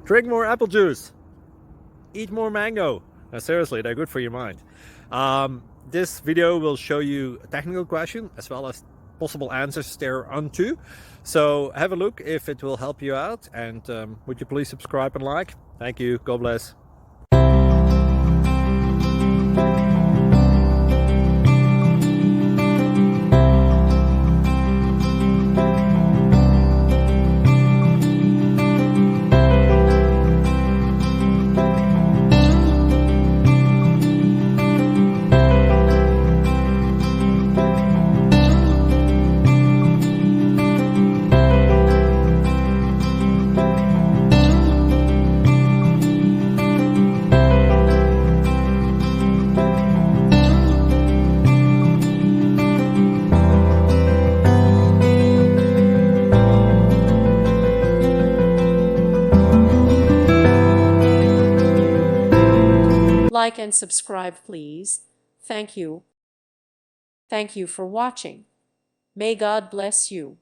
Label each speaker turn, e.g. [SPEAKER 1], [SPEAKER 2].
[SPEAKER 1] Drink more apple juice. Eat more mango. No, seriously, they're good for your mind. This video will show you a technical question as well as possible answers thereunto. So have a look if it will help you out, and would you please subscribe and like? Thank you. God bless.
[SPEAKER 2] Like and subscribe, please. Thank you. Thank you for watching. May God bless you.